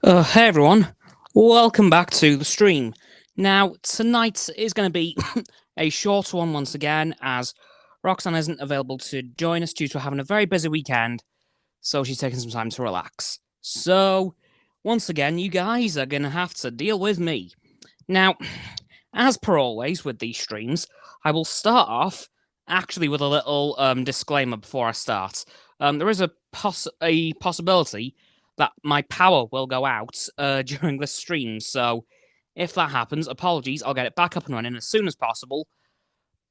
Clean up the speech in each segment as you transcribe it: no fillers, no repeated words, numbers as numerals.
Hey everyone, welcome back to the stream. Now, tonight is going to be a shorter one once again, as Roxanne isn't available to join us due to having a very busy weekend, so she's taking some time to relax. So, once again, you guys are going to have to deal with me. Now, as per always with these streams, I will start off actually with a little disclaimer before I start. There is a possibility that my power will go out during the stream, so if that happens, apologies, I'll get it back up and running as soon as possible,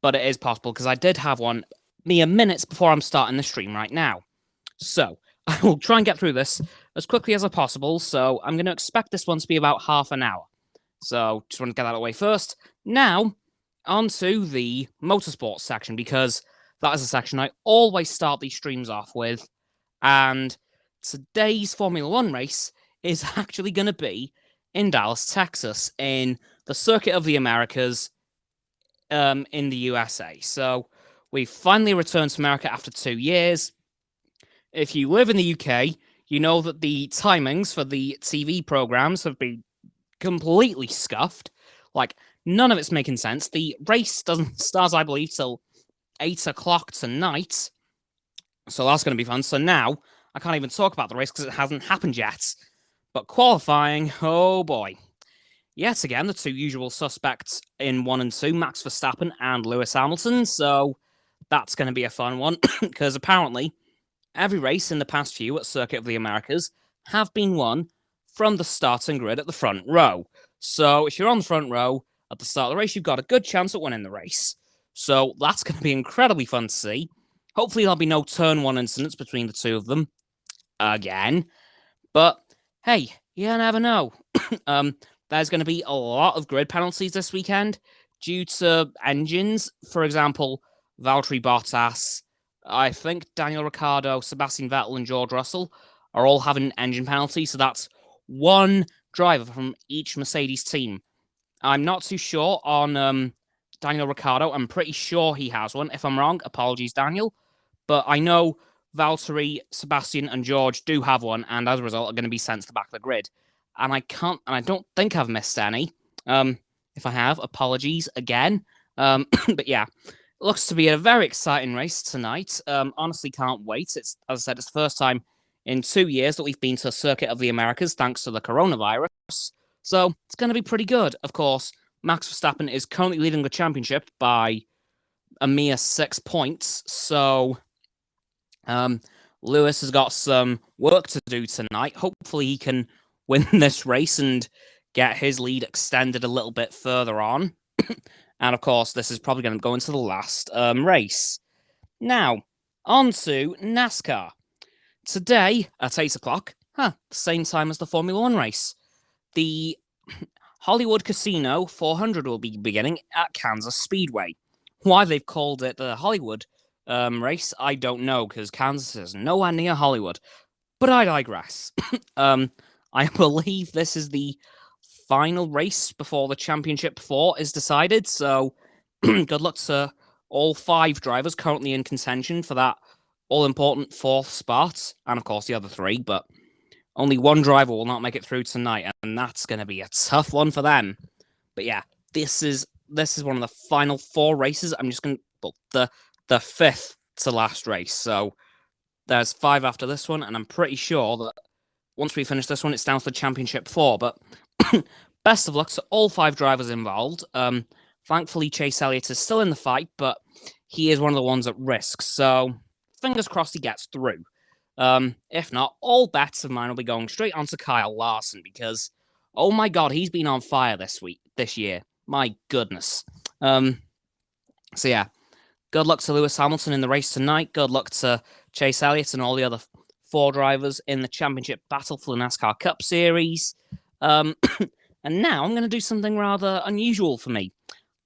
but it is possible because I did have one mere minutes before I'm starting the stream right now. So, I will try and get through this as quickly as possible, so I'm going to expect this one to be about half an hour. So, just want to get that out of the way first. Now, onto the motorsports section, because that is a section I always start these streams off with, and today's Formula One race is actually going to be in Dallas, Texas, in the Circuit of the Americas in the USA. So we finally returned to America after 2 years. If you live in the UK, you know that the timings for the TV programs have been completely scuffed. Like, none of it's making sense. The race doesn't start, I believe, till 8 o'clock tonight. So that's going to be fun. So now, I can't even talk about the race because it hasn't happened yet. But qualifying, oh boy. Yet again, the two usual suspects in 1 and 2, Max Verstappen and Lewis Hamilton. So that's going to be a fun one because apparently every race in the past few at Circuit of the Americas have been won from the starting grid at the front row. So if you're on the front row at the start of the race, you've got a good chance at winning the race. So that's going to be incredibly fun to see. Hopefully there'll be no turn 1 incidents between the two of them again. But hey, you never know. There's going to be a lot of grid penalties this weekend due to engines. For example, Valtteri Bottas, I think Daniel Ricciardo, Sebastian Vettel, and George Russell are all having engine penalties. So that's one driver from each Mercedes team. I'm not too sure on Daniel Ricciardo. I'm pretty sure he has one. If I'm wrong, apologies, Daniel. But I know Valtteri, Sebastian, and George do have one, and as a result, are going to be sent to the back of the grid. And I don't think I've missed any. If I have, apologies again. But yeah, it looks to be a very exciting race tonight. Honestly, can't wait. It's, as I said, it's the first time in 2 years that we've been to Circuit of the Americas thanks to the coronavirus. So it's going to be pretty good. Of course, Max Verstappen is currently leading the championship by a mere 6 points. So Lewis has got some work to do tonight. Hopefully he can win this race and get his lead extended a little bit further on. And of course, this is probably going to go into the last race. Now, on to NASCAR. Today, at 8 o'clock, the same time as the Formula One race, the Hollywood Casino 400 will be beginning at Kansas Speedway. Why they've called it the Hollywood race, I don't know, because Kansas is nowhere near Hollywood. But I digress. I believe this is the final race before the Championship 4 is decided, so good luck to all 5 drivers currently in contention for that all-important 4th spot, and of course the other 3, but only 1 driver will not make it through tonight, and that's going to be a tough one for them. But yeah, this is one of the final 4 races. I'm just going to... Well, the 5th to last race, so there's 5 after this one, and I'm pretty sure that once we finish this one, it's down to the Championship 4, but best of luck to all 5 drivers involved. Thankfully, Chase Elliott is still in the fight, but he is one of the ones at risk, so fingers crossed he gets through. If not, all bets of mine will be going straight onto Kyle Larson, because, oh my god, he's been on fire this year. My goodness. So yeah, good luck to Lewis Hamilton in the race tonight. Good luck to Chase Elliott and all the other 4 drivers in the championship battle for the NASCAR Cup Series. And now I'm going to do something rather unusual for me.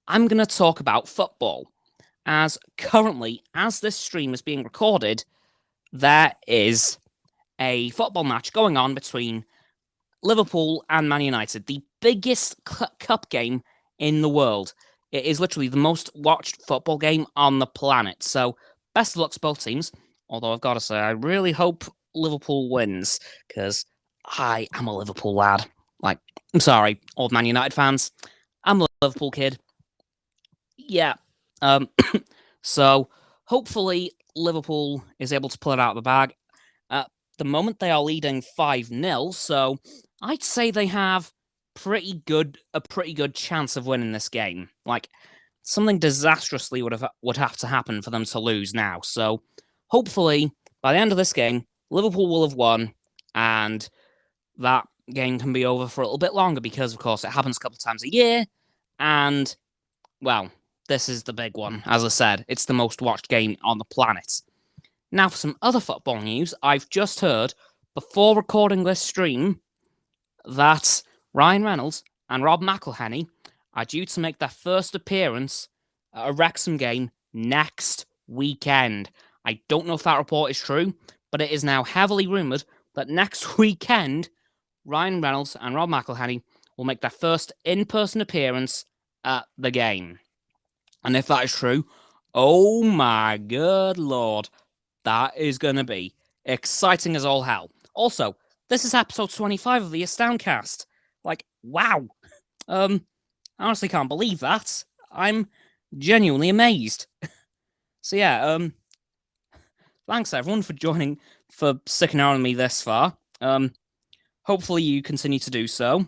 I'm going to talk about football. As currently, as this stream is being recorded, there is a football match going on between Liverpool and Man United, the biggest cup game in the world. It is literally the most watched football game on the planet. So, best of luck to both teams. Although I've got to say, I really hope Liverpool wins, because I am a Liverpool lad. Like, I'm sorry, old Man United fans. I'm a Liverpool kid. Yeah. So hopefully Liverpool is able to pull it out of the bag. At the moment, they are leading 5-0, so I'd say they have a pretty good chance of winning this game. Like, something disastrously would have to happen for them to lose now. So hopefully, by the end of this game, Liverpool will have won, and that game can be over for a little bit longer because, of course, it happens a couple of times a year, and, well, this is the big one. As I said, it's the most watched game on the planet. Now, for some other football news, I've just heard, before recording this stream, that Ryan Reynolds and Rob McElhenney are due to make their first appearance at a Wrexham game next weekend. I don't know if that report is true, but it is now heavily rumoured that next weekend, Ryan Reynolds and Rob McElhenney will make their first in-person appearance at the game. And if that is true, oh my good lord, that is going to be exciting as all hell. Also, this is episode 25 of the AstoundCast. Like, wow. I honestly can't believe that. I'm genuinely amazed. So yeah, thanks everyone for sticking around with me this far. Hopefully you continue to do so.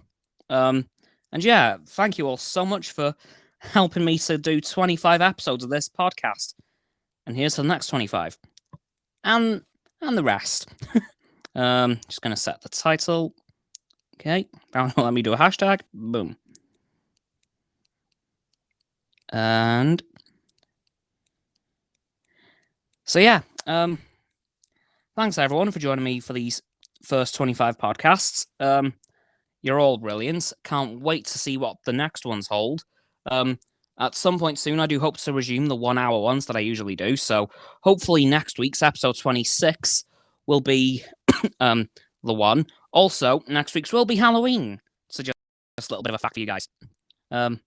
And yeah, thank you all so much for helping me to do 25 episodes of this podcast. And here's the next 25. And the rest. Just gonna set the title. Okay, let me do a hashtag. Boom. And so yeah, thanks everyone for joining me for these first 25 podcasts. You're all brilliant. Can't wait to see what the next ones hold. At some point soon, I do hope to resume the 1 hour ones that I usually do. So hopefully next week's episode 26 will be the one. Also, next week's will be Halloween. So just a little bit of a fact for you guys. So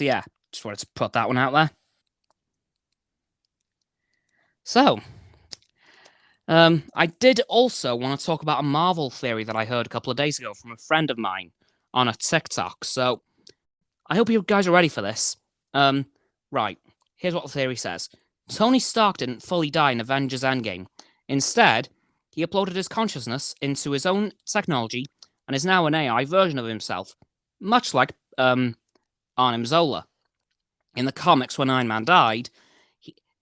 yeah, just wanted to put that one out there. So, I did also want to talk about a Marvel theory that I heard a couple of days ago from a friend of mine on a TikTok. So, I hope you guys are ready for this. Right, here's what the theory says. Tony Stark didn't fully die in Avengers Endgame. Instead, he uploaded his consciousness into his own technology and is now an AI version of himself, much like Arnim Zola. In the comics, when Iron Man died,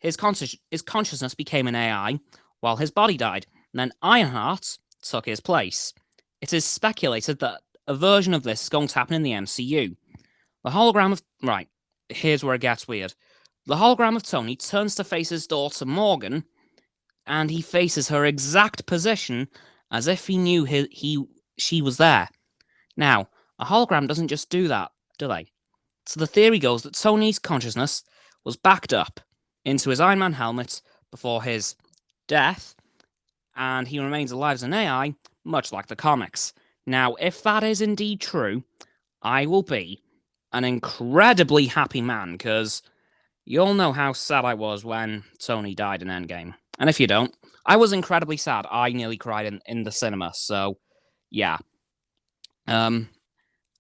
his consciousness became an AI while his body died, and then Ironheart took his place. It is speculated that a version of this is going to happen in the MCU. The hologram of... Right, here's where it gets weird. The hologram of Tony turns to face his daughter Morgan, and he faces her exact position as if he knew she was there. Now, a hologram doesn't just do that, do they? So the theory goes that Tony's consciousness was backed up into his Iron Man helmet before his death, and he remains alive as an AI, much like the comics. Now, if that is indeed true, I will be an incredibly happy man, because you all know how sad I was when Tony died in Endgame. And if you don't, I was incredibly sad. I nearly cried in the cinema, so yeah.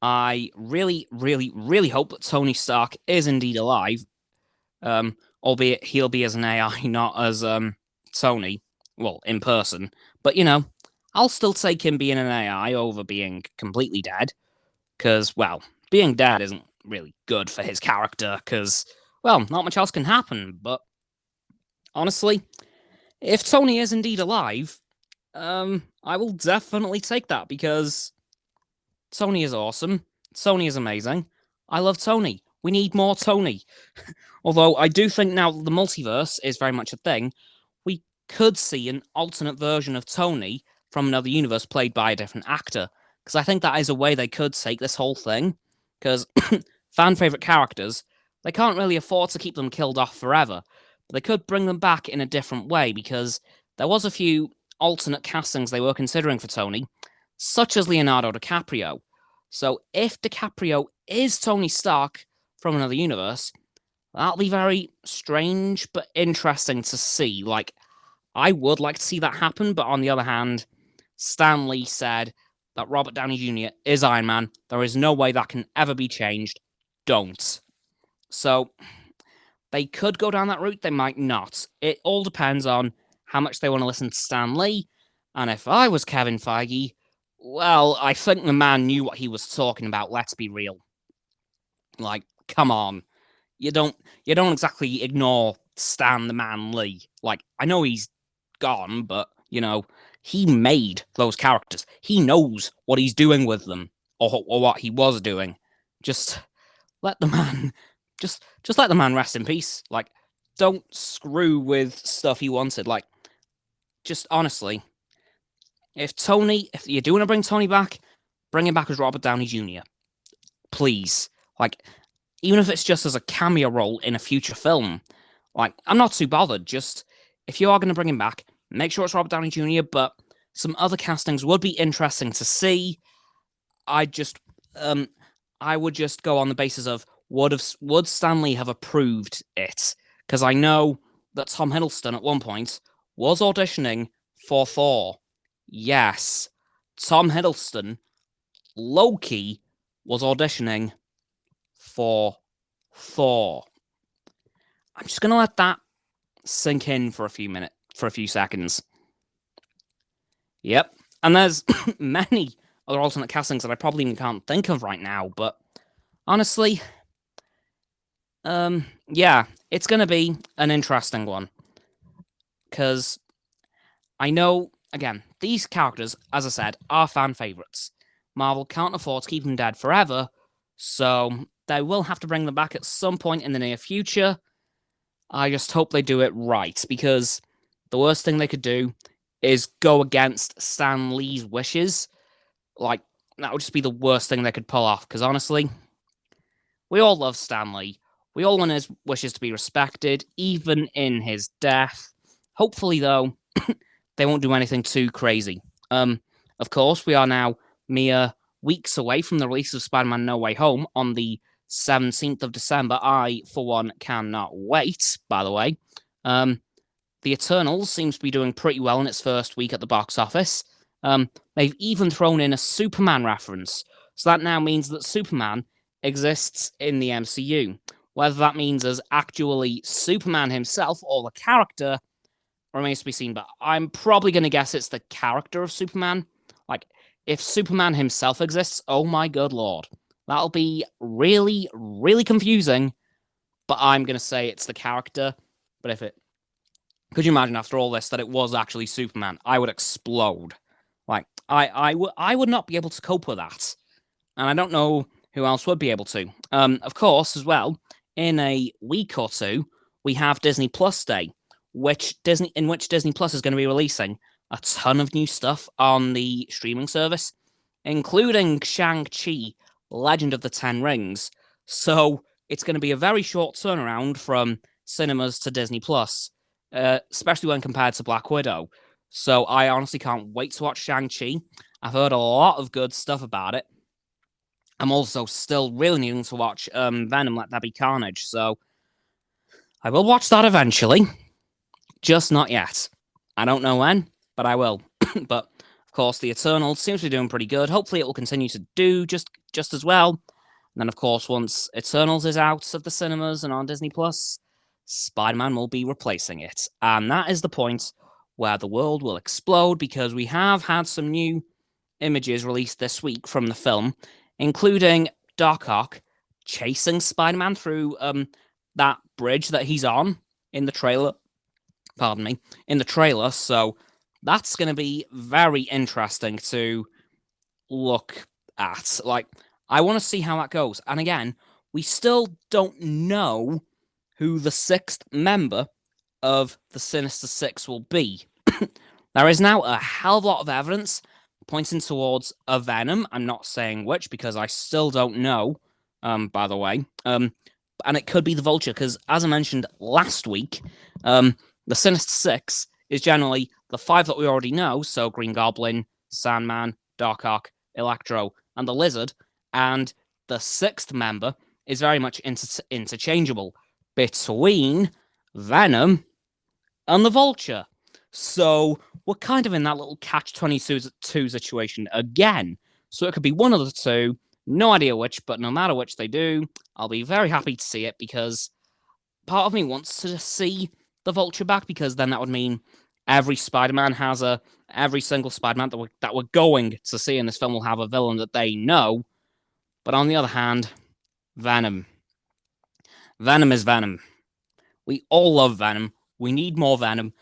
I really, really, really hope that Tony Stark is indeed alive, albeit he'll be as an AI, not as Tony, well, in person. But, you know, I'll still take him being an AI over being completely dead, because, well, being dead isn't really good for his character, because, well, not much else can happen. But honestly, if Tony is indeed alive, I will definitely take that, because Tony is awesome. Tony is amazing. I love Tony. We need more Tony. Although I do think now that the multiverse is very much a thing, we could see an alternate version of Tony from another universe played by a different actor. Because I think that is a way they could take this whole thing. Because fan favorite characters, they can't really afford to keep them killed off forever. But they could bring them back in a different way, because there was a few alternate castings they were considering for Tony, such as Leonardo DiCaprio. So if DiCaprio is Tony Stark from another universe, that'll be very strange but interesting to see. Like, I would like to see that happen, but on the other hand, Stan Lee said that Robert Downey Jr. is Iron Man. There is no way that can ever be changed. Don't. So they could go down that route. They might not. It all depends on how much they want to listen to Stan Lee. And if I was Kevin Feige, well, I think the man knew what he was talking about. Let's be real. Like, come on. You don't exactly ignore Stan the Man Lee. Like, I know he's gone, but, he made those characters. He knows what he's doing with them, or what he was doing. Just let the man, just let the man rest in peace. Like, don't screw with stuff he wanted. Like, just honestly, if you do want to bring Tony back, bring him back as Robert Downey Jr. Please. Like, even if it's just as a cameo role in a future film, like, I'm not too bothered. Just, if you are going to bring him back, make sure it's Robert Downey Jr., but some other castings would be interesting to see. I would just go on the basis of, would Stan Lee have approved it? Because I know that Tom Hiddleston at one point was auditioning for Thor. Yes, Tom Hiddleston, low-key, was auditioning for Thor. I'm just going to let that sink in for a few seconds. Yep. And there's many other alternate castings that I probably even can't think of right now, but honestly, yeah, it's going to be an interesting one. Because I know, again, these characters, as I said, are fan favorites. Marvel can't afford to keep them dead forever, so they will have to bring them back at some point in the near future. I just hope they do it right, because the worst thing they could do is go against Stan Lee's wishes. Like, that would just be the worst thing they could pull off, because honestly, we all love Stan Lee. We all want his wishes to be respected, even in his death. Hopefully, though, they won't do anything too crazy. Of course, we are now mere weeks away from the release of Spider-Man No Way Home on the 17th of December. I, for one, cannot wait, by the way. The Eternals seems to be doing pretty well in its first week at the box office. They've even thrown in a Superman reference. So that now means that Superman exists in the MCU. Whether that means as actually Superman himself or the character remains to be seen, but I'm probably going to guess it's the character of Superman. Like, if Superman himself exists, oh my good lord. That'll be really, really confusing, but I'm going to say it's the character. But if it... Could you imagine after all this that it was actually Superman? I would explode. Like, I would not be able to cope with that. And I don't know who else would be able to. Of course, as well, in a week or two, we have Disney Plus Day, in which Disney Plus is going to be releasing a ton of new stuff on the streaming service, including Shang-Chi, Legend of the Ten Rings. So it's going to be a very short turnaround from cinemas to Disney Plus, especially when compared to Black Widow. So I honestly can't wait to watch Shang-Chi. I've heard a lot of good stuff about it. I'm also still really needing to watch Venom, Let There Be Carnage. So I will watch that eventually. Just not yet. I don't know when, but I will. But, of course, The Eternals seems to be doing pretty good. Hopefully it will continue to do just as well. And then, of course, once Eternals is out of the cinemas and on Disney+, Spider-Man will be replacing it. And that is the point where the world will explode, because we have had some new images released this week from the film, including Doc Ock chasing Spider-Man through that bridge that he's on in the trailer. Pardon me, in the trailer. So that's going to be very interesting to look at. Like, I want to see how that goes. And again, we still don't know who the sixth member of the Sinister Six will be. There is now a hell of a lot of evidence pointing towards a Venom. I'm not saying which, because I still don't know, by the way. And it could be the Vulture, because as I mentioned last week, the Sinister Six is generally the five that we already know, so Green Goblin, Sandman, Doc Ock, Electro, and the Lizard, and the sixth member is very much interchangeable between Venom and the Vulture. So we're kind of in that little catch-22 situation again. So it could be one of the two, no idea which, but no matter which they do, I'll be very happy to see it because part of me wants to see the Vulture back because then that would mean every Spider-Man has every single Spider-Man that we're going to see in this film will have a villain that they know. But on the other hand, Venom. Venom is Venom. We all love Venom. We need more Venom.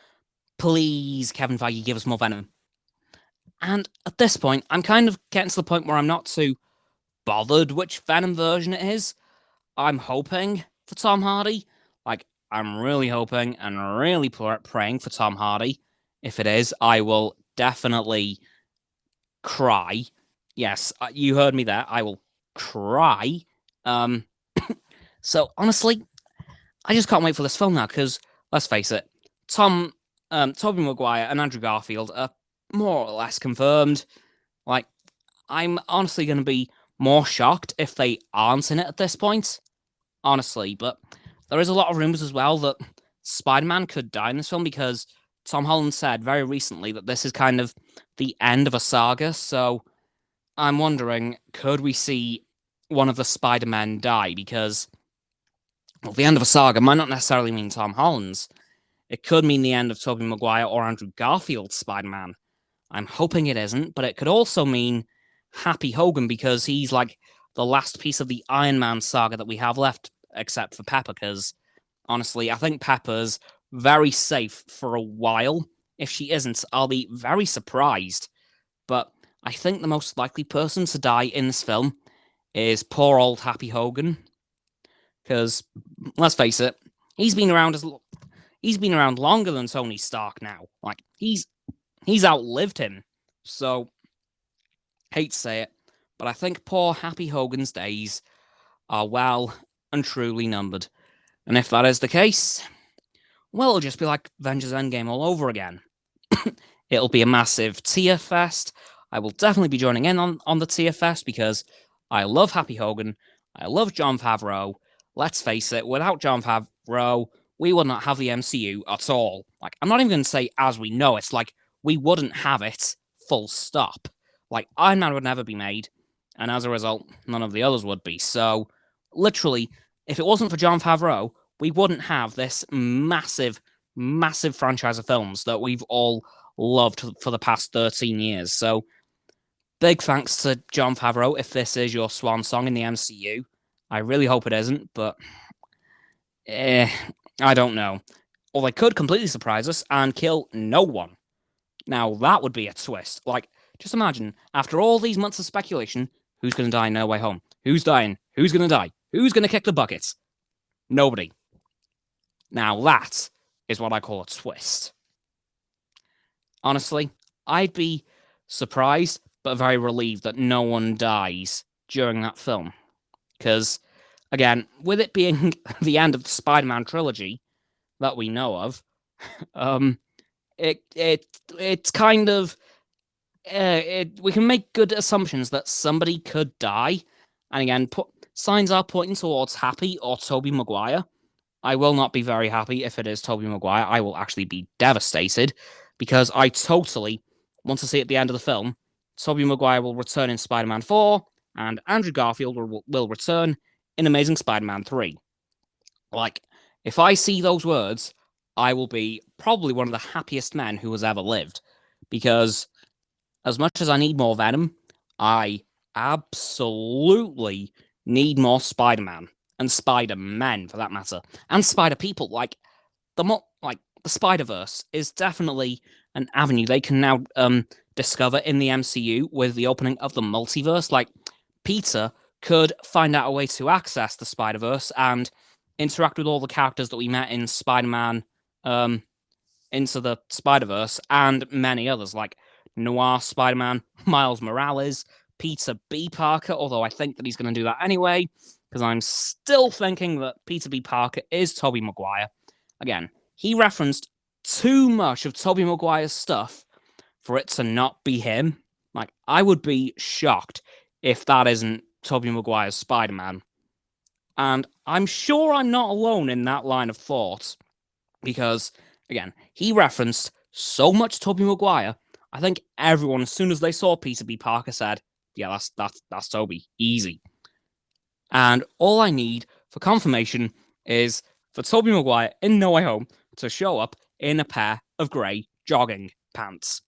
Please, Kevin Feige, give us more Venom. And at this point, I'm kind of getting to the point where I'm not too bothered which Venom version it is. I'm hoping for Tom Hardy. Like, I'm really hoping and really praying for Tom Hardy. If it is, I will definitely cry. Yes, you heard me there. I will cry. So honestly, I just can't wait for this film now because let's face it, Tobey Maguire and Andrew Garfield are more or less confirmed. Like, I'm honestly going to be more shocked if they aren't in it at this point. Honestly, but there is a lot of rumors as well that Spider-Man could die in this film because Tom Holland said very recently that this is kind of the end of a saga. So I'm wondering, could we see one of the Spider-Men die? Because, well, the end of a saga might not necessarily mean Tom Holland's. It could mean the end of Tobey Maguire or Andrew Garfield's Spider-Man. I'm hoping it isn't, but it could also mean Happy Hogan because he's like the last piece of the Iron Man saga that we have left, except for Pepper, because honestly, I think Pepper's very safe for a while. If she isn't, I'll be very surprised. But I think the most likely person to die in this film is poor old Happy Hogan. Because, let's face it, he's been around longer than Tony Stark now. Like, he's outlived him. So, hate to say it, but I think poor Happy Hogan's days are well and truly numbered. And if that is the case, well, it'll just be like Avengers Endgame all over again. It'll be a massive tear fest. I will definitely be joining in on the tear fest because I love Happy Hogan. I love Jon Favreau. Let's face it, without Jon Favreau, we would not have the MCU at all. Like, I'm not even going to say as we know it. Like, we wouldn't have it, full stop. Like, Iron Man would never be made, and as a result, none of the others would be. So, literally, if it wasn't for Jon Favreau, we wouldn't have this massive, massive franchise of films that we've all loved for the past 13 years. So, big thanks to Jon Favreau if this is your swan song in the MCU. I really hope it isn't, but I don't know. Or they could completely surprise us and kill no one. Now, that would be a twist. Like, just imagine, after all these months of speculation, who's going to die in No Way Home? Who's dying? Who's going to die? Who's going to kick the bucket? Nobody. Now, that is what I call a twist. Honestly, I'd be surprised, but very relieved that no one dies during that film. Because, again, with it being the end of the Spider-Man trilogy that we know of, it's kind of we can make good assumptions that somebody could die, and again, signs are pointing towards Happy or Tobey Maguire. I will not be very happy if it is Tobey Maguire. I will actually be devastated because I totally want to see at the end of the film Tobey Maguire will return in Spider-Man 4 and Andrew Garfield will return in Amazing Spider-Man 3. Like, if I see those words, I will be probably one of the happiest men who has ever lived. Because as much as I need more Venom, I absolutely need more Spider-Man. And Spider-Men, for that matter. And Spider-People. Like, the Spider-Verse is definitely an avenue they can now discover in the MCU with the opening of the multiverse. Like, Peter could find out a way to access the Spider-Verse and interact with all the characters that we met in Spider-Man Into the Spider-Verse and many others, like Noir Spider-Man, Miles Morales, Peter B. Parker, although I think that he's going to do that anyway, because I'm still thinking that Peter B. Parker is Tobey Maguire. Again, he referenced too much of Tobey Maguire's stuff for it to not be him. Like, I would be shocked if that isn't Tobey Maguire's Spider-Man. And I'm sure I'm not alone in that line of thought, because, again, he referenced so much Tobey Maguire. I think everyone, as soon as they saw Peter B. Parker, said, "Yeah, that's Tobey, easy." And all I need for confirmation is for Tobey Maguire in No Way Home to show up in a pair of grey jogging pants,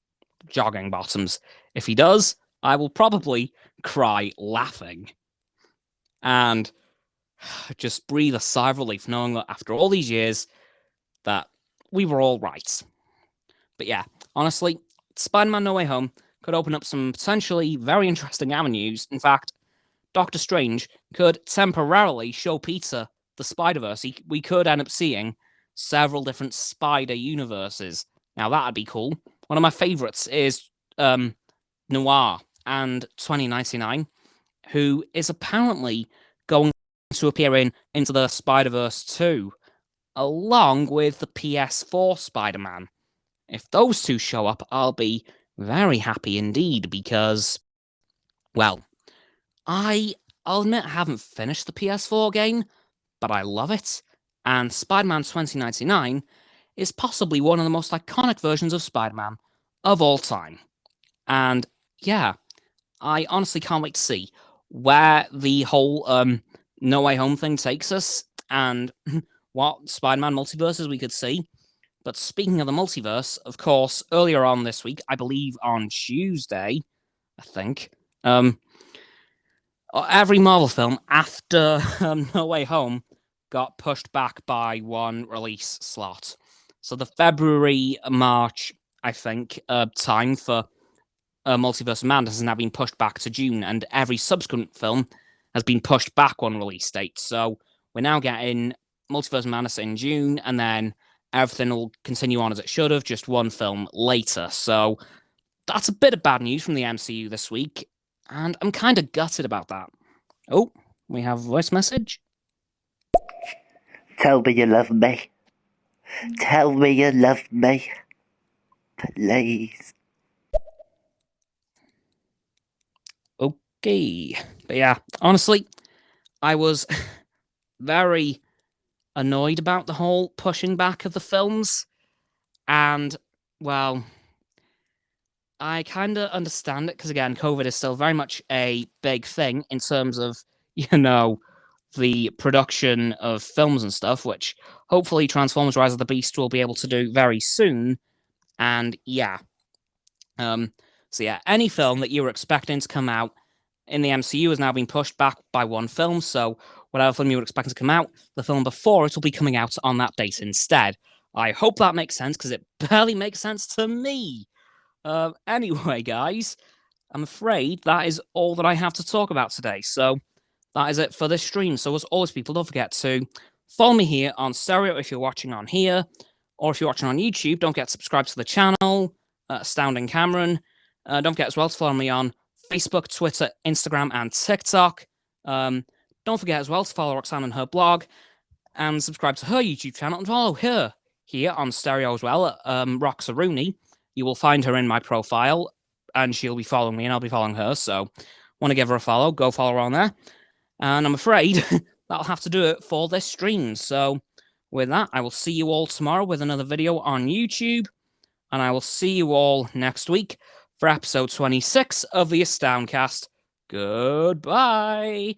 jogging bottoms. If he does, I will probably cry laughing and just breathe a sigh of relief knowing that after all these years that we were all right. But yeah, honestly, Spider-Man No Way Home could open up some potentially very interesting avenues. In fact, Doctor Strange could temporarily show Peter the Spider-Verse. We could end up seeing several different Spider universes. Now, that'd be cool. One of my favorites is Noir and 2099, who is apparently going to appear in Into the Spider-Verse 2, along with the PS4 Spider-Man. If those two show up, I'll be very happy indeed because, well, I'll admit I haven't finished the PS4 game, but I love it, and Spider-Man 2099 is possibly one of the most iconic versions of Spider-Man of all time. And yeah, I honestly can't wait to see where the whole No Way Home thing takes us and what Spider-Man multiverses we could see. But speaking of the multiverse, of course, earlier on this week, I believe on Tuesday, I think, every Marvel film after No Way Home got pushed back by one release slot. So the February-March, I think, time for Multiverse of Madness has now been pushed back to June, and every subsequent film has been pushed back one release date. So we're now getting Multiverse of Madness in June, and then everything will continue on as it should have, just one film later. So that's a bit of bad news from the MCU this week, and I'm kind of gutted about that. Oh, we have a voice message. Tell me you love me. Tell me you love me. Please. Okay. But yeah, honestly, I was very annoyed about the whole pushing back of the films. And, well, I kind of understand it because, again, COVID is still very much a big thing in terms of, the production of films and stuff, which hopefully Transformers Rise of the Beast will be able to do very soon. And yeah. So yeah, any film that you were expecting to come out in the MCU has now been pushed back by one film. So whatever film you were expecting to come out, the film before it will be coming out on that date instead. I hope that makes sense because it barely makes sense to me. Anyway, guys, I'm afraid that is all that I have to talk about today. So that is it for this stream. So as always, people, don't forget to follow me here on Stereo if you're watching on here, or if you're watching on YouTube, don't forget to subscribe to the channel, Astounding Cameron. Don't forget as well to follow me on Facebook, Twitter, Instagram, and TikTok. Don't forget as well to follow Roxanne on her blog and subscribe to her YouTube channel and follow her here on Stereo as well, Roxo. You will find her in my profile, and she'll be following me, and I'll be following her. So, want to give her a follow? Go follow her on there. And I'm afraid that'll have to do it for this stream. So, with that, I will see you all tomorrow with another video on YouTube, and I will see you all next week for episode 26 of the AstoundCast. Goodbye.